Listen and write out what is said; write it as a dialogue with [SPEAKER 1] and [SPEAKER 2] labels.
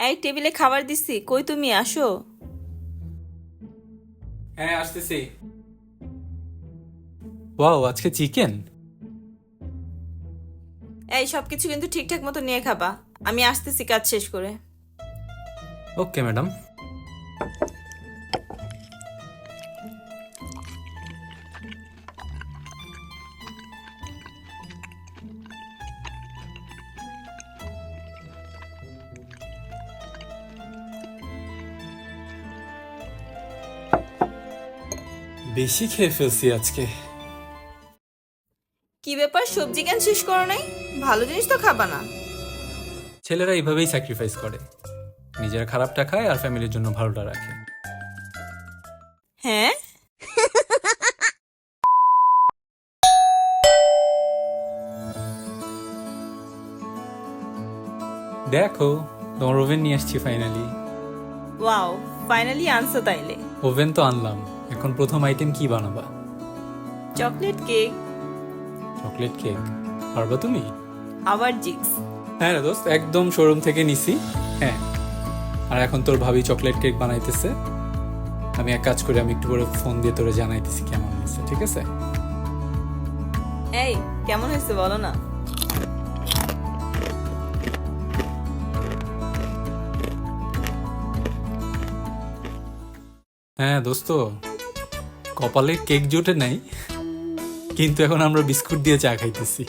[SPEAKER 1] এই টেবিলে খাবার দিছি, কই তুমি আসো।
[SPEAKER 2] হ্যাঁ আসতেছি। ওয়াও, আজকে চিকেন।
[SPEAKER 1] এই সবকিছু কিন্তু ঠিকঠাক মতো নিয়ে খাবা। আমি আসতেছি কাজ শেষ করে।
[SPEAKER 2] Okay madam. বেশি খেয়ে ফেলছি আজকে।
[SPEAKER 1] কি ব্যাপার, সবজি কেন শেষ করো নাই? ভালো জিনিস তো খাবা না?
[SPEAKER 2] ছেলেরা এইভাবেই স্যাক্রিফাইস করে, নিজের খারাপটা খায় আর ফ্যামিলির জন্য ভালোটা রাখে।
[SPEAKER 1] হ্যাঁ।
[SPEAKER 2] দেখো, তোমার ওভেন নিয়ে আসছি ফাইনালি।
[SPEAKER 1] ওয়াও, ফাইনালি আনছো তাইলে।
[SPEAKER 2] ওভেন তো আনলাম, এখন প্রথম আইটেম কি বানাবা?
[SPEAKER 1] Chocolate cake.
[SPEAKER 2] চকলেট কেক পারবা তুমি?
[SPEAKER 1] আবার জিক্স।
[SPEAKER 2] হ্যাঁ রে দোস্ত, একদম শোরুম থেকে নিছি। হ্যাঁ, আর এখন তোর ভাবি চকলেট কেক বানাইতেছে। আমি এক কাজ করি, আমি একটু করে ফোন দিয়ে তোরে জানাইতেছি কেমন হয়েছে, ঠিক আছে?
[SPEAKER 1] এই কেমন হয়েছে বলো না।
[SPEAKER 2] হ্যাঁ দোস্ত, কপালে কেক জোটে নাই, কিন্তু এখন আমরা বিস্কুট দিয়ে চা খাইতেছি।